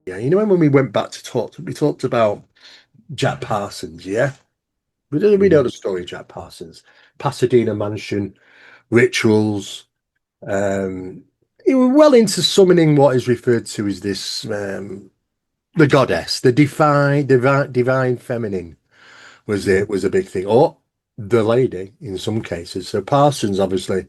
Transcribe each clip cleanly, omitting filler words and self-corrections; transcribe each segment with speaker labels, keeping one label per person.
Speaker 1: Yeah, you know when we went back to talk, we talked about Jack Parsons, yeah? We know
Speaker 2: Hmm.
Speaker 1: the story of Jack Parsons. Pasadena mansion, rituals. He was well into summoning what is referred to as this the goddess, the divine feminine was a big thing. Or the lady in some cases. So Parsons obviously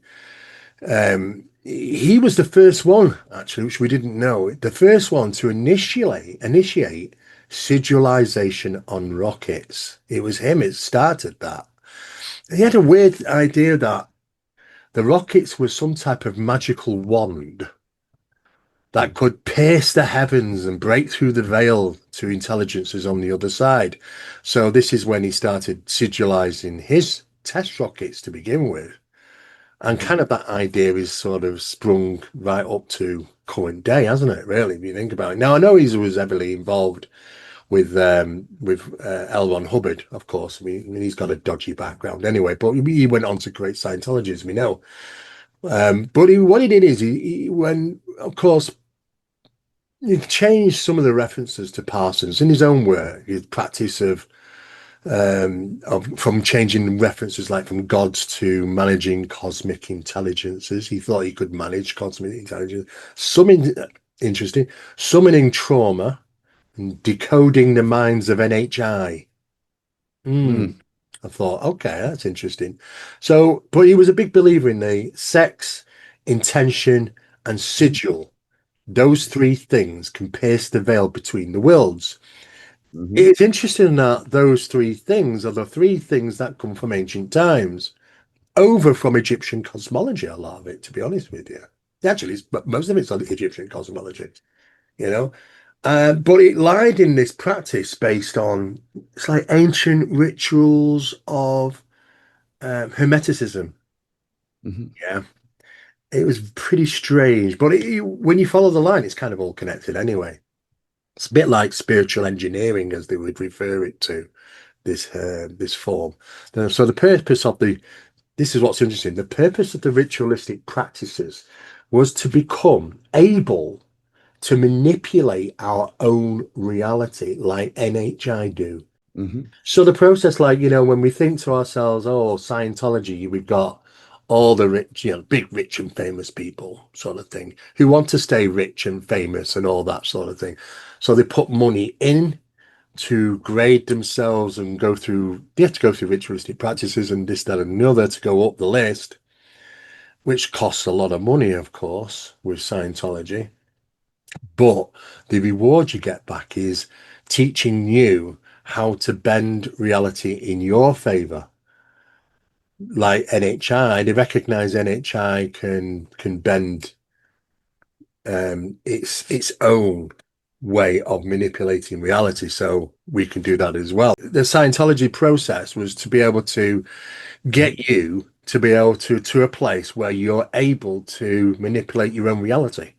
Speaker 1: he was the first one, actually, which we didn't know, the first one to initiate sigilization on rockets. It was him, it started that. He had a weird idea that the rockets were some type of magical wand that could pierce the heavens and break through the veil to intelligences on the other side. So this is when he started sigilizing his test rockets to begin with. And
Speaker 2: Hmm.
Speaker 1: kind of that idea is sort of sprung right up to current day, hasn't it? Really, if you think about it. Now, I know he was heavily involved with L. Ron Hubbard, of course. I mean, he's got a dodgy background anyway, but he went on to create Scientology, as we know. But what he did is when, of course, he changed some of the references to Parsons in his own work, his practice of from changing references like from gods to managing cosmic intelligences. He thought he could manage cosmic intelligence. Some interesting, summoning trauma and decoding the minds of NHI. Hmm.
Speaker 2: Mm.
Speaker 1: I thought, okay, that's interesting. So, but he was a big believer in the sex, intention, and sigil. Those three things can pierce the veil between the worlds.
Speaker 2: Hmm.
Speaker 1: It's interesting that those three things are the three things that come from ancient times, over from Egyptian cosmology, a lot of it, to be honest with you. Actually, but most of it's on Egyptian cosmology, you know. But it lied in this practice based on it's like ancient rituals of Hermeticism.
Speaker 2: Hmm.
Speaker 1: Yeah, it was pretty strange, but when you follow the line, it's kind of all connected anyway. It's a bit like spiritual engineering, as they would refer it to this form. So the purpose of the this is what's interesting. The purpose of the ritualistic practices was to become able to manipulate our own reality, like NHI do.
Speaker 2: Hmm.
Speaker 1: So the process, like, when we think to ourselves, oh, Scientology, we've got all the rich, big, rich and famous people sort of thing who want to stay rich and famous and all that sort of thing. So they put money in to grade themselves and they have to go through ritualistic practices and this, that, and another to go up the list, which costs a lot of money, of course, with Scientology. But the reward you get back is teaching you how to bend reality in your favor. Like NHI, they recognize NHI can bend its own way of manipulating reality, so we can do that as well. The Scientology process was to be able to get you to be able to a place where you're able to manipulate your own reality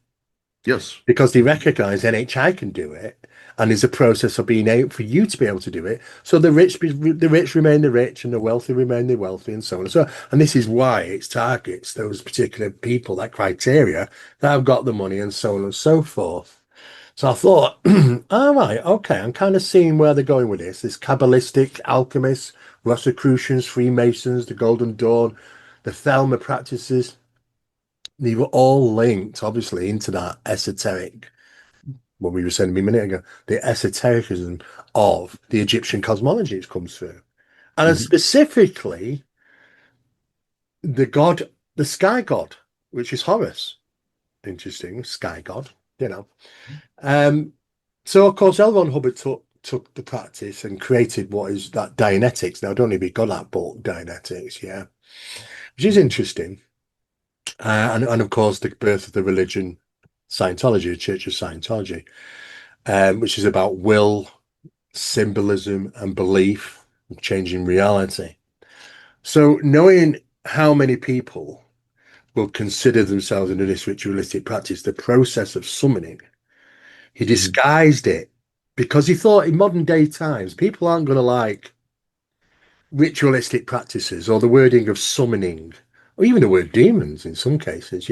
Speaker 2: Yes.
Speaker 1: because they recognize NHI can do it, and there's a process of being able for you to be able to do it. So the rich remain the rich, and the wealthy remain the wealthy, and so on and so on. And this is why it targets those particular people, that criteria that have got the money, and so on and so forth. So I thought, all right, okay, I'm kind of seeing where they're going with this. This Kabbalistic alchemists, Rosicrucians, Freemasons, the Golden Dawn, the Thelma practices, they were all linked, obviously, into that esoteric, what we were saying a minute ago, the esotericism of the Egyptian cosmology it comes through. And
Speaker 2: Hmm.
Speaker 1: specifically, the god, the sky god, which is Horus. Interesting, sky god, you know. Um, so of course, L. Ron Hubbard took the practice and created what is that Dianetics. Now, I don't know if he got that book, Dianetics, yeah, which is interesting. And of course, the birth of the religion, Scientology, the Church of Scientology, which is about will, symbolism, and belief, changing reality. So, knowing how many people will consider themselves in this ritualistic practice, the process of summoning, he
Speaker 2: Hmm.
Speaker 1: disguised it because he thought in modern day times people aren't going to like ritualistic practices or the wording of summoning or even the word demons in some cases.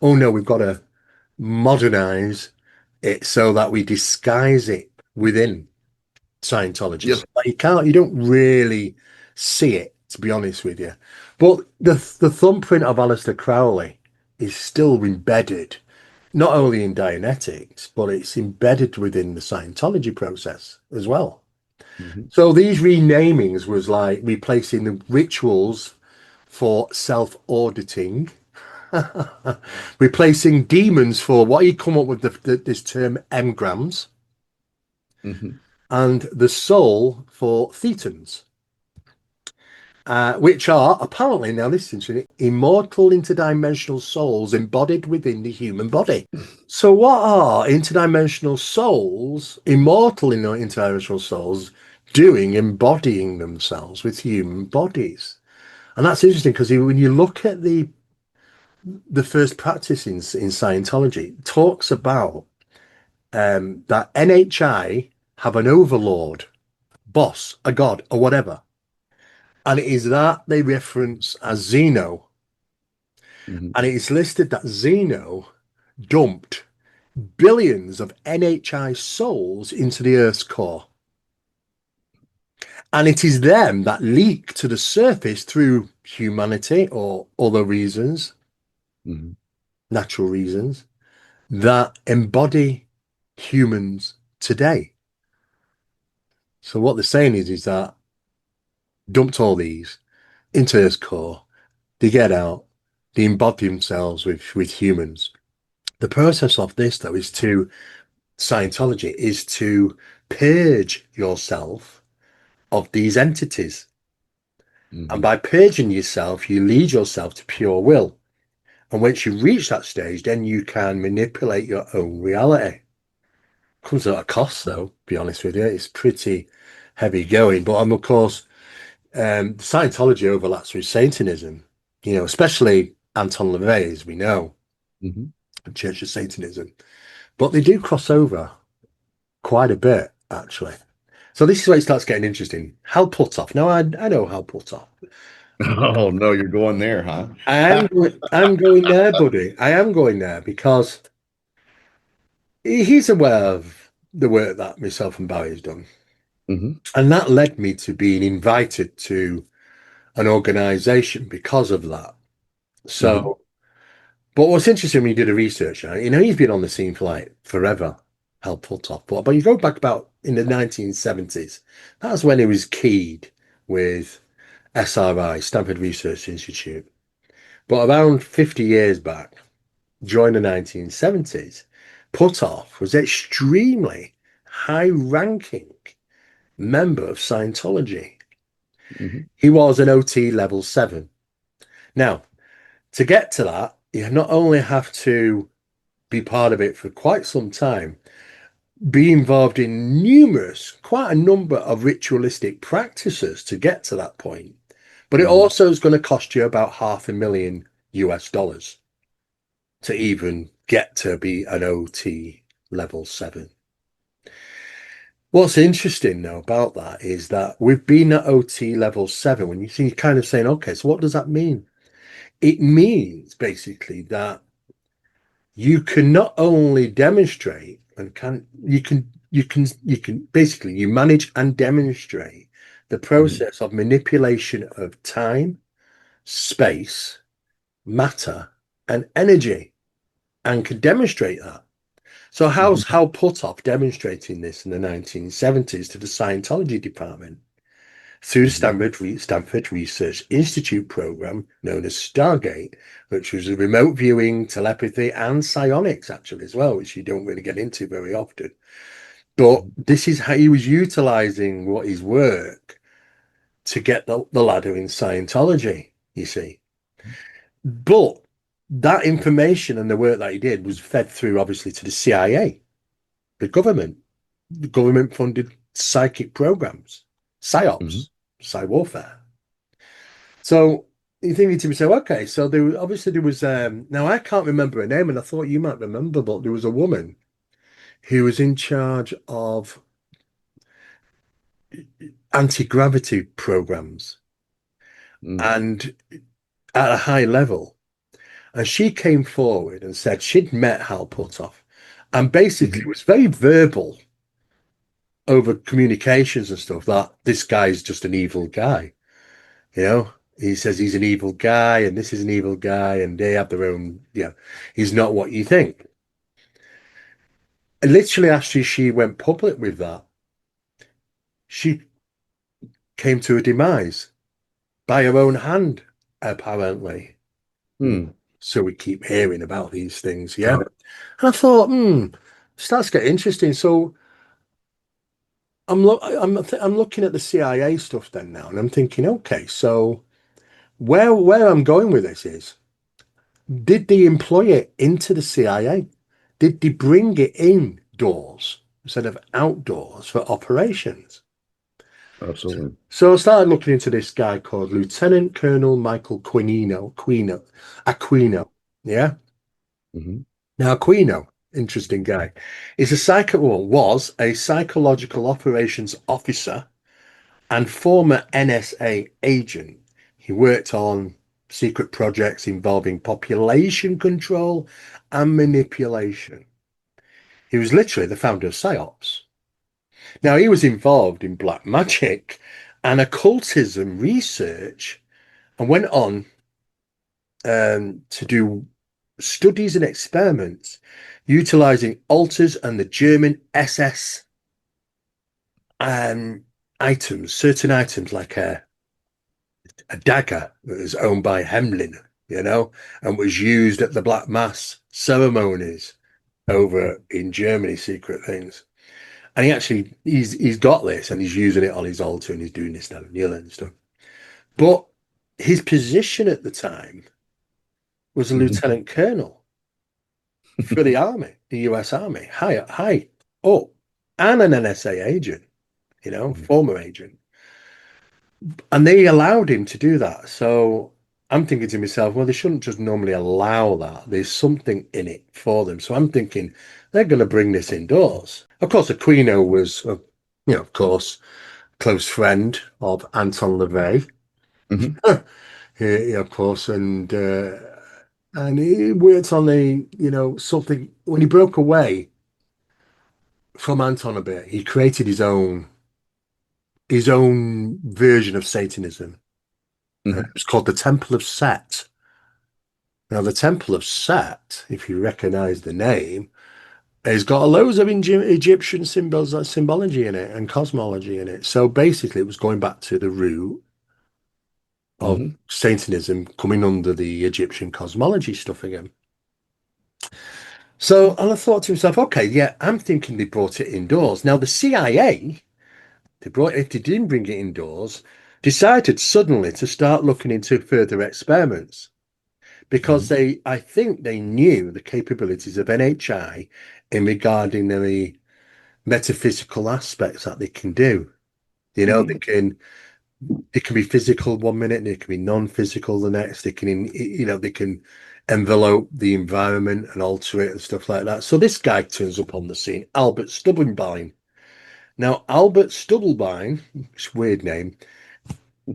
Speaker 1: Oh no, we've got to modernize It's so that we disguise it within Scientology.
Speaker 2: Yes.
Speaker 1: So you don't really see it, to be honest with you. But the thumbprint of Aleister Crowley is still embedded, not only in Dianetics, but it's embedded within the Scientology process as well.
Speaker 2: Mhm.
Speaker 1: So these renamings was like replacing the rituals for self-auditing, replacing demons for what he come up with this term engrams,
Speaker 2: Mhm.
Speaker 1: and the soul for thetans, which are apparently, now listen to it, immortal interdimensional souls embodied within the human body. So what are interdimensional souls, immortal interdimensional souls, doing embodying themselves with human bodies? And that's interesting because when you look at the first practice in Scientology, it talks about that NHI have an overlord, boss, a god, or whatever. And it is that they reference as Zeno.
Speaker 2: Mhm.
Speaker 1: And it is listed that Zeno dumped billions of NHI souls into the Earth's core. And it is them that leak to the surface through humanity or other reasons,
Speaker 2: Mhm.
Speaker 1: natural reasons, that embody humans today. So what they're saying is that dumped all these into Earth's core, they get out, they embody themselves with humans. The process of this, though, Scientology is to purge yourself of these entities. And
Speaker 2: Mhm.
Speaker 1: by purging yourself, you lead yourself to pure will. And once you reach that stage, then you can manipulate your own reality. Comes at a cost, though, to be honest with you. It's pretty heavy going. But of course, Scientology overlaps with Satanism, especially Anton LaVey, as we know,
Speaker 2: Mhm.
Speaker 1: Church of Satanism. But they do cross over quite a bit, actually. So this is where it starts getting interesting. Hal Puthoff. Now I know Hal Puthoff.
Speaker 2: Oh no, you're going there, huh?
Speaker 1: I'm going there, buddy. I am going there because he's aware of the work that myself and Barry has done.
Speaker 2: Mhm.
Speaker 1: And that led me to being invited to an organization because of that.
Speaker 2: Mhm.
Speaker 1: So, but what's interesting when you do the research, right, he's been on the scene for like forever, Hal Puthoff. But you go back about in the 1970s, that's when he was keyed with SRI, Stanford Research Institute. But around 50 years back, during the 1970s, Puthoff was extremely high-ranking member of Scientology.
Speaker 2: Mhm.
Speaker 1: He was an OT level 7. Now, to get to that, you not only have to be part of it for quite some time, be involved in quite a number of ritualistic practices to get to that point, but it
Speaker 2: Mhm.
Speaker 1: also is going to cost you about $500,000 to even get to be an OT level 7. What's interesting though about that is that we've been at OT level 7 when you see kind of saying, okay, so what does that mean? It means basically that you can not only demonstrate and you can basically you manage and demonstrate the
Speaker 2: Mhm.
Speaker 1: process of manipulation of time, space, matter, and energy, and can demonstrate that. So how's
Speaker 2: Mhm.
Speaker 1: Hal Puthoff demonstrating this in the 1970s to the Scientology department through the
Speaker 2: Mhm.
Speaker 1: Stanford Research Institute program known as Stargate, which was a remote viewing, telepathy, and psionics actually as well, which you don't really get into very often. But
Speaker 2: Mhm.
Speaker 1: this is how he was utilizing what his work to get the ladder in Scientology, you see. But that information and the work that he did was fed through, obviously, to the CIA, the government funded psychic programs,
Speaker 2: Mhm.
Speaker 1: psyops, psy warfare. So you thinking to yourself, okay, so there was now I can't remember her name, and I thought you might remember, but there was a woman who was in charge of anti-gravity programs
Speaker 2: Mhm.
Speaker 1: and at a high level. And she came forward and said she'd met Hal Puthoff And basically, it
Speaker 2: Mhm.
Speaker 1: was very verbal over communications and stuff that this guy is just an evil guy. You know, he says he's an evil guy and this is an evil guy and they have their own, he's not what you think. And literally, after she went public with that, she came to a demise by her own hand, apparently.
Speaker 2: Hmm.
Speaker 1: So we keep hearing about these things, yeah. And I thought, starts to get interesting. So I'm looking at the CIA stuff then now, and I'm thinking, okay, so where I'm going with this is, did they employ it into the CIA? Did they bring it indoors instead of outdoors for operations?
Speaker 2: Absolutely.
Speaker 1: So I started looking into this guy called Lieutenant Colonel Michael Aquino. Yeah.
Speaker 2: Hmm.
Speaker 1: Now Aquino, interesting guy, was a psychological operations officer and former NSA agent. He worked on secret projects involving population control and manipulation. He was literally the founder of PSYOPs. Now, he was involved in black magic and occultism research and went on to do studies and experiments utilizing altars and the German SS um, items, certain items like a dagger that was owned by Hemlin, and was used at the Black Mass ceremonies over in Germany, secret things. And he's got this and he's using it on his altar and he's doing this now, kneeling and stuff. But his position at the time was a
Speaker 2: Hmm.
Speaker 1: lieutenant colonel for the army, the US Army, high up, and an NSA agent, former agent. And they allowed him to do that. So I'm thinking to myself, well, they shouldn't just normally allow that. There's something in it for them. So I'm thinking they're going to bring this indoors. Of course, Aquino was, of course, close friend of Anton LaVey,
Speaker 2: Hmm.
Speaker 1: of course, and he worked on something when he broke away from Anton a bit. He created his own version of Satanism. It
Speaker 2: Hmm.
Speaker 1: was called the Temple of Set. Now, the Temple of Set, if you recognize the name, has got loads of Egyptian symbology in it and cosmology in it. So basically, it was going back to the root of
Speaker 2: Hmm.
Speaker 1: Satanism coming under the Egyptian cosmology stuff again. So, and I thought to myself, okay, yeah, I'm thinking they brought it indoors. Now, the CIA, if they didn't bring it indoors, decided suddenly to start looking into further experiments because
Speaker 2: Hmm.
Speaker 1: I think they knew the capabilities of NHI in regarding the metaphysical aspects that they can do.
Speaker 2: Hmm.
Speaker 1: They can be physical one minute and it can be non-physical the next. They can envelope the environment and alter it and stuff like that. So this guy turns up on the scene, Albert Stubblebine. Now, Albert Stubblebine, it's a weird name,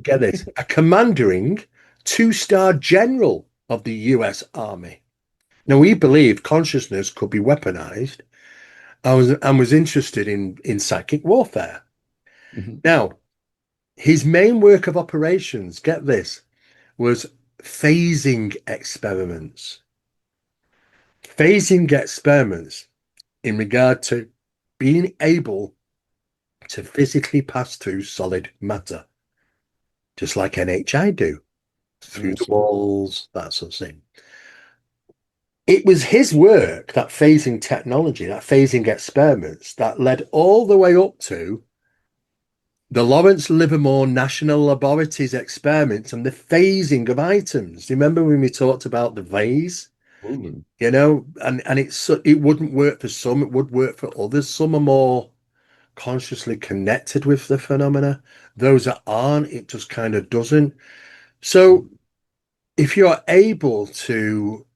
Speaker 1: get this, a commanding two-star general of the US Army. Now, he believed consciousness could be weaponized and was interested in psychic warfare.
Speaker 2: Hmm.
Speaker 1: Now, his main work of operations, get this, was phasing experiments. Phasing experiments in regard to being able to physically pass through solid matter, just like NHI do, through the
Speaker 2: Absolutely.
Speaker 1: walls, that sort of thing. It was his work, that phasing technology, that phasing experiments, that led all the way up to the Lawrence Livermore National Laboratories experiments and the phasing of items. Do you remember when we talked about the vase?
Speaker 2: Absolutely.
Speaker 1: And it wouldn't work for some, it would work for others. Some are more consciously connected with the phenomena. Those that aren't, it just kind of doesn't. So if you're able to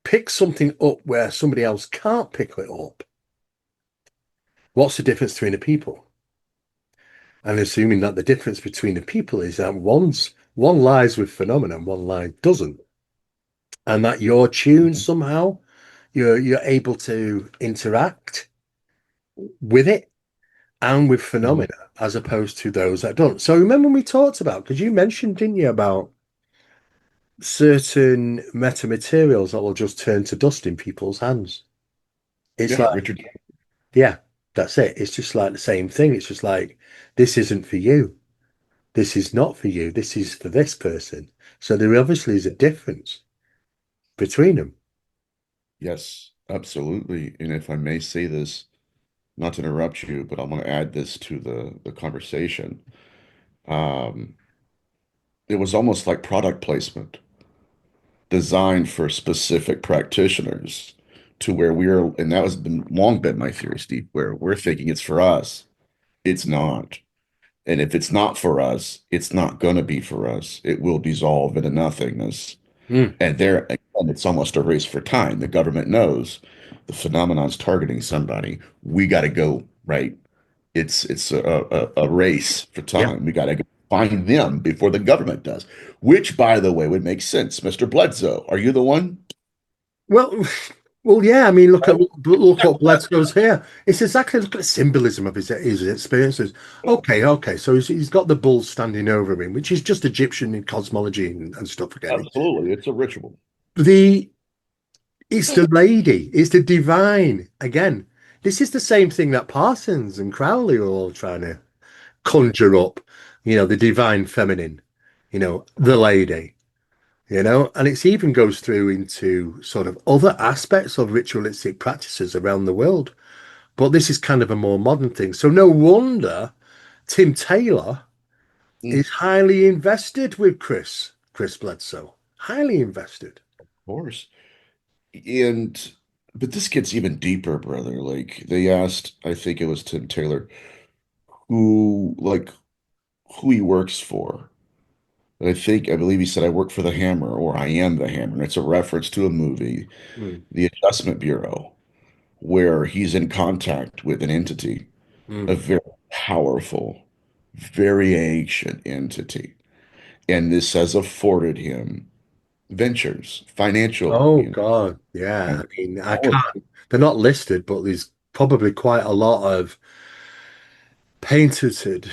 Speaker 1: pick something up where somebody else can't pick it up, what's the difference between the people? And assuming that the difference between the people is that one lies with phenomena and one lie doesn't. And that you're tuned somehow, you're able to interact with it and with
Speaker 2: Mhm.
Speaker 1: phenomena as opposed to those that don't. So remember when we talked about, because you mentioned, didn't you, about certain metamaterials that will just turn to dust in people's hands. It's
Speaker 2: Yeah,
Speaker 1: like,
Speaker 2: Richard.
Speaker 1: yeah, that's it. It's just like the same thing. It's just like, this isn't for you. This is not for you. This is for this person. So there obviously is a difference between them.
Speaker 3: Yes, absolutely. And if I may say this, not to interrupt you, but I'm going to add this to the conversation. Um, it was almost like product placement designed for specific practitioners to where we're, and that has been long been my theory, Steve, where we're thinking it's for us. It's not. And if it's not for us, it's not going to be for us. It will dissolve into nothingness.
Speaker 1: Mm,
Speaker 3: And there, again, it's almost a race for time. The government knows the phenomenon's targeting somebody. We got to go, right? It's a race for
Speaker 1: yeah.
Speaker 3: time. We got to find them before the government does, which, by the way, would make sense. Mr. Bledsoe, are you the one?
Speaker 1: Well, well, yeah. I mean, look what Bledsoe's here. It's exactly look at the symbolism of his experiences. Okay. So he's got the bull standing over him, which is just Egyptian in cosmology and stuff again.
Speaker 3: Absolutely. It's a ritual.
Speaker 1: The It's the lady, it's the divine again. This is the same thing that Parsons and Crowley are all trying to conjure up. The divine feminine. The lady. And it's even goes through into sort of other aspects of ritualistic practices around the world. But this is kind of a more modern thing. So no wonder Tim Taylor
Speaker 3: Mm,
Speaker 1: is highly invested with Chris Bledsoe. Highly invested.
Speaker 3: of course. And, but this gets even deeper, brother. Like they asked, I think it was Tim Taylor, like, who he works for. And I believe he said, I work for the Hammer or I am the Hammer. And it's a reference to a movie,
Speaker 1: Mm,
Speaker 3: The Adjustment Bureau, where he's in contact with an entity, a
Speaker 1: mm.
Speaker 3: very powerful, very ancient entity. And this has afforded him ventures, financial,
Speaker 1: Oh God, yeah.
Speaker 3: and
Speaker 1: I mean, I
Speaker 3: all of
Speaker 1: can't. They're not listed, but there's probably quite a lot of patented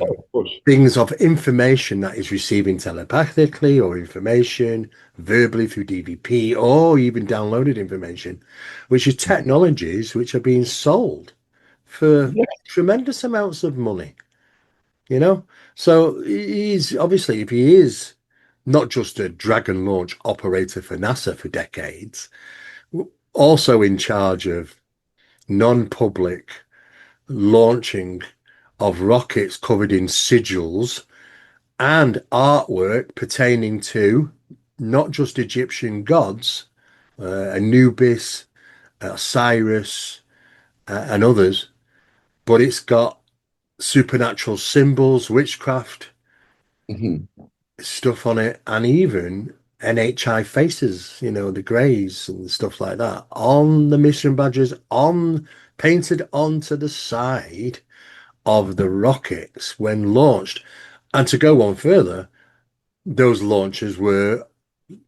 Speaker 3: of course.
Speaker 1: things of information that is receiving telepathically or information verbally through DVP or even downloaded information, which is technologies which are being sold for
Speaker 3: Yeah.
Speaker 1: tremendous amounts of money, you know? So he's obviously, if he is not just a Dragon launch operator for NASA for decades, also in charge of non-public launching of rockets covered in sigils and artwork pertaining to not just Egyptian gods, Anubis, Osiris, and others, but it's got supernatural symbols, witchcraft
Speaker 3: Mhm.
Speaker 1: stuff on it, and even NHI faces, the greys and stuff like that on the mission badges, on painted onto the side of the rockets when launched. And to go on further, those launches were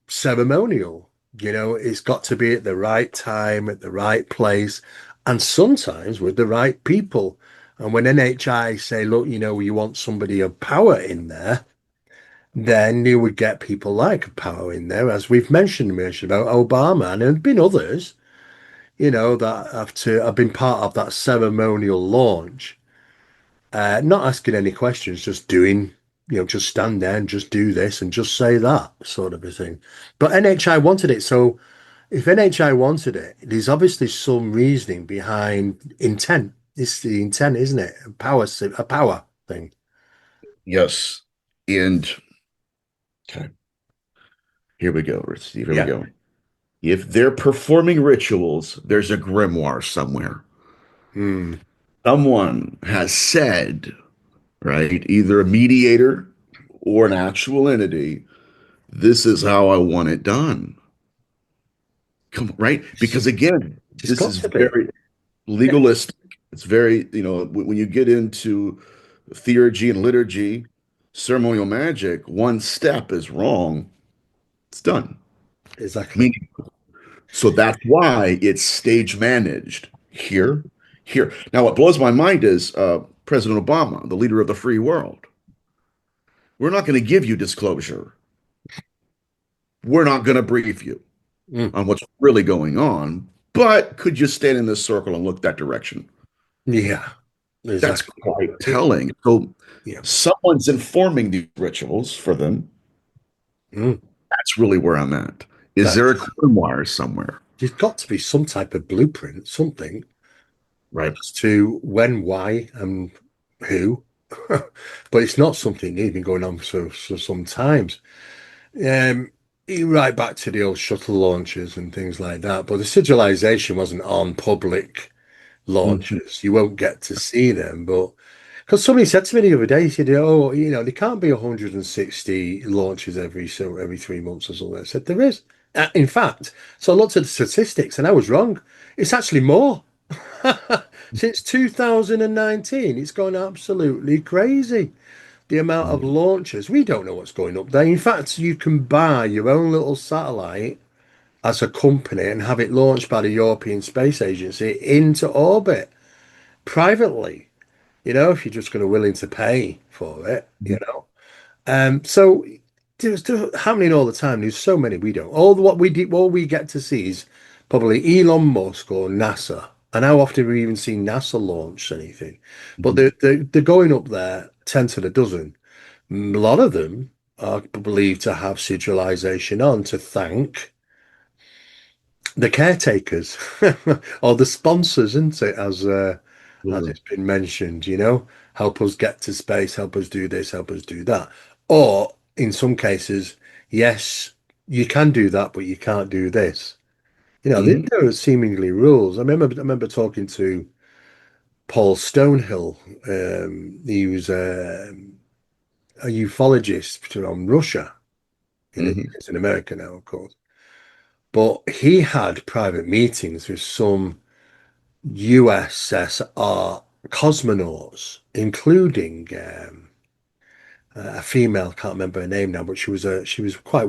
Speaker 1: ceremonial. It's got to be at the right time, at the right place, and sometimes with the right people. And when NHI say, look, you want somebody of power in there, then you would get people like power in there, as we've mentioned about Obama, and there have been others, that have been part of that ceremonial launch. Not asking any questions, just doing, just stand there and just do this and just say that sort of a thing. But NHI wanted it. So if NHI wanted it, there's obviously some reasoning behind intent. It's the intent, isn't it? A power thing.
Speaker 3: Yes. And okay, here we go, Steve. Here we
Speaker 1: Yeah.
Speaker 3: go. If they're performing rituals, there's a grimoire somewhere.
Speaker 1: Hmm.
Speaker 3: Someone has said, right, either a mediator or an actual entity, this is how I want it done. Come right? Because again,
Speaker 1: It's
Speaker 3: this
Speaker 1: got
Speaker 3: is
Speaker 1: to be.
Speaker 3: very
Speaker 1: Yeah.
Speaker 3: legalistic. It's very, when you get into theurgy and liturgy, ceremonial magic, one step is wrong, it's done.
Speaker 1: Exactly.
Speaker 3: Meaning So that's why it's stage managed here, here. Now, what blows my mind is President Obama, the leader of the free world. We're not going to give you disclosure. We're not going to brief you
Speaker 1: Mm.
Speaker 3: on what's really going on. But could you stand in this circle and look that direction?
Speaker 1: Yeah,
Speaker 3: That's
Speaker 1: exactly.
Speaker 3: quite telling. So
Speaker 1: Yeah.
Speaker 3: someone's informing these rituals for them.
Speaker 1: Mm.
Speaker 3: That's really where I'm at. Is
Speaker 1: That
Speaker 3: there a grimoire somewhere?
Speaker 1: there's got to be some type of blueprint, something
Speaker 3: Right.
Speaker 1: as to when, why, and who. But it's not something that's been going on for some times. Um, right back to the old shuttle launches and things like that. But the sigilization wasn't on public
Speaker 3: Mhm.
Speaker 1: launches. You won't get to see them. But because somebody said to me the other day, he said, "Oh, there can't be 160 launches every 3 months or something." I said, "There is." In fact, so I looked at the statistics and I was wrong. It's actually more. Since 2019, it's gone absolutely crazy. The amount of launches. We don't know what's going up there. In fact, you can buy your own little satellite as a company and have it launched by the European Space Agency into orbit privately, if you're just going to willing to pay for it. So there's happening all the time. There's so many we don't. All we get to see is probably Elon Musk or NASA. And how often we even see NASA launch anything? But
Speaker 3: Mhm.
Speaker 1: they're going up there 10 to the dozen. A lot of them are believed to have sigilization on to thank the caretakers or the sponsors, isn't it? As
Speaker 3: Absolutely.
Speaker 1: it's been mentioned, help us get to space, help us do this, help us do that. Or in some cases, yes, you can do that, but you can't do this.
Speaker 3: Mhm.
Speaker 1: There are seemingly rules. I remember talking to Paul Stonehill. He was a ufologist from Russia.
Speaker 3: Mhm.
Speaker 1: It's in America now, of course. But he had private meetings with some USSR cosmonauts, including a female. Can't remember her name now, but she was quite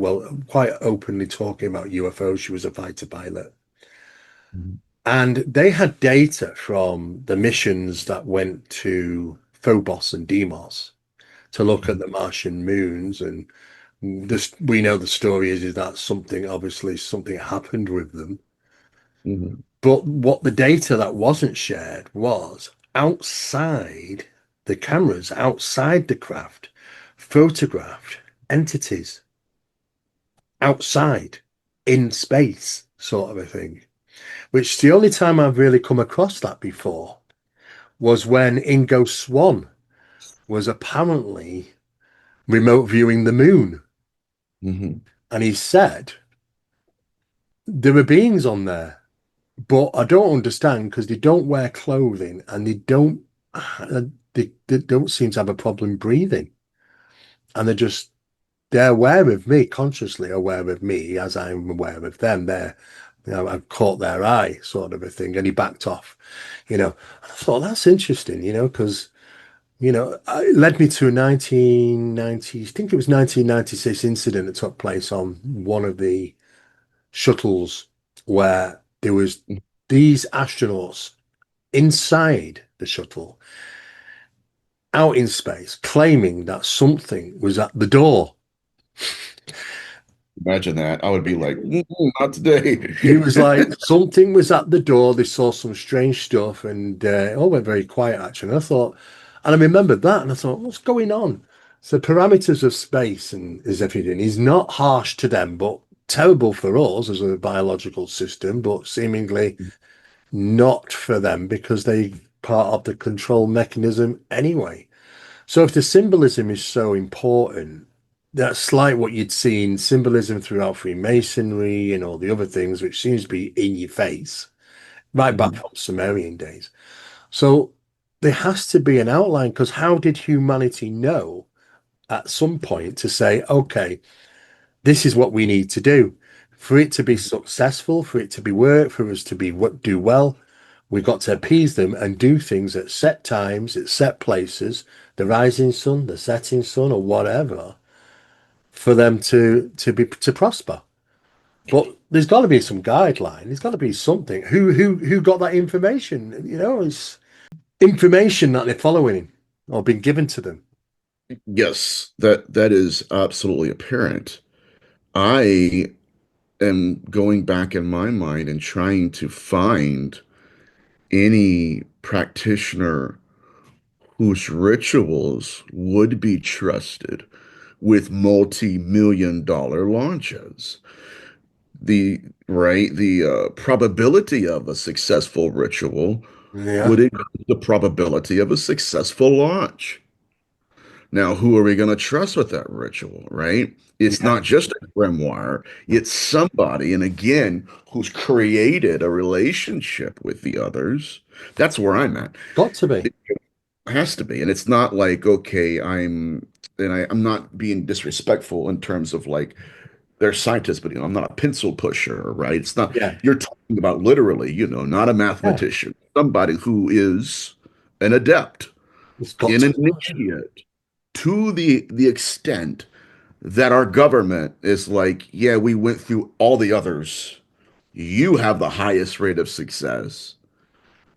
Speaker 1: openly talking about UFOs. She was a fighter pilot,
Speaker 3: Mhm.
Speaker 1: and they had data from the missions that went to Phobos and Deimos to look at
Speaker 3: Mhm.
Speaker 1: the Martian moons. And this, we know the story is that something happened with them.
Speaker 3: Mhm.
Speaker 1: But what the data that wasn't shared was outside the cameras, outside the craft, photographed entities outside in space, sort of a thing. Which the only time I've really come across that before was when Ingo Swann was apparently remote viewing the moon.
Speaker 3: Mhm.
Speaker 1: And he said there were beings on there, but I don't understand because they don't wear clothing and they don't seem to have a problem breathing. And they're aware of me, consciously aware of me as I'm aware of them. I've caught their eye, sort of a thing. And he backed off, you know. And I thought that's interesting, because it led me to a 1990, I think it was 1996 incident that took place on one of the shuttles where there was these astronauts inside the shuttle out in space claiming that something was at the door.
Speaker 3: Imagine that. I would be like, not today.
Speaker 1: He was like, something was at the door. They saw some strange stuff, and it all went very quiet, actually. And I thought, and I remembered that, and I thought, what's going on? So, parameters of space and is everything is not harsh to them, but terrible for us as a biological system, but seemingly not for them because they part of the control mechanism anyway. So, if the symbolism is so important, that's like what you'd see in symbolism throughout Freemasonry and all the other things, which seems to be in your face, right back
Speaker 3: Mhm.
Speaker 1: from Sumerian days. So there has to be an outline because how did humanity know at some point to say, okay, this is what we need to do for it to be successful, for it to be work, for us to be do well? We've got to appease them and do things at set times, at set places, the rising sun, the setting sun, or whatever, for them to prosper. But there's got to be some guideline. There's got to be something. Who got that information? You know, it's information that they're following or been given to them.
Speaker 3: Yes, that is absolutely apparent. I am going back in my mind and trying to find any practitioner whose rituals would be trusted with multi-million dollar launches. The probability of a successful ritual
Speaker 1: Yeah,
Speaker 3: would increase the probability of a successful launch. Now, who are we going to trust with that ritual, right? It's
Speaker 1: yeah,
Speaker 3: not just a grimoire, it's somebody, and again, who's created a relationship with the others. That's where I'm at.
Speaker 1: got to be.
Speaker 3: It has to be. And it's not like, okay, I'm not being disrespectful in terms of like, they're scientists, but I'm not a pencil pusher, right? It's not,
Speaker 1: Yeah,
Speaker 3: you're talking about literally, not a
Speaker 1: yeah,
Speaker 3: mathematician, somebody who is an adept,
Speaker 1: it's got
Speaker 3: an
Speaker 1: to.
Speaker 3: initiate to the extent that our government is like, yeah, we went through all the others. You have the highest rate of success.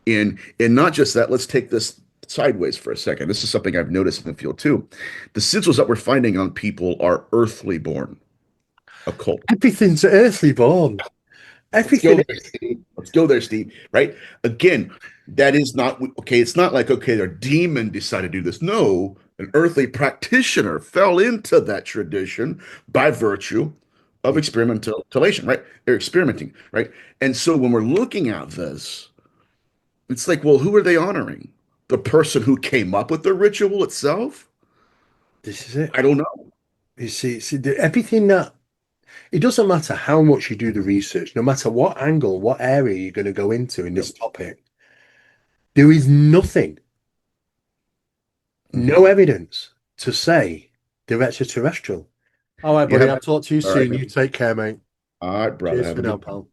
Speaker 3: And not just that, let's take this sideways for a second. This is something I've noticed in the field too. The sigils that we're finding on people are earthly born occult.
Speaker 1: Everything's earthly born.
Speaker 3: Let's go
Speaker 1: Everything.
Speaker 3: there, Steve. Let's go there, Steve. Right? Again, that is not okay. It's not like, okay, their demon decided to do this. No, an earthly practitioner fell into that tradition by virtue of experimentation, right? They're experimenting, right? And so when we're looking at this, it's like, well, who are they honoring? The person who came up with the ritual itself?
Speaker 1: This is it.
Speaker 3: I don't know.
Speaker 1: Everything that it doesn't matter how much you do the research, no matter what angle, what area you're going to go into in
Speaker 3: Yep.
Speaker 1: this topic, there is nothing,
Speaker 3: Mhm.
Speaker 1: no evidence to say they're extraterrestrial. All right,
Speaker 3: You
Speaker 1: buddy.
Speaker 3: have,
Speaker 1: I'll talk to you
Speaker 3: all right,
Speaker 1: soon.
Speaker 3: man.
Speaker 1: You take care, mate.
Speaker 3: All right, brother.
Speaker 1: Cheers
Speaker 3: Have
Speaker 1: for
Speaker 3: a
Speaker 1: now,
Speaker 3: good
Speaker 1: pal.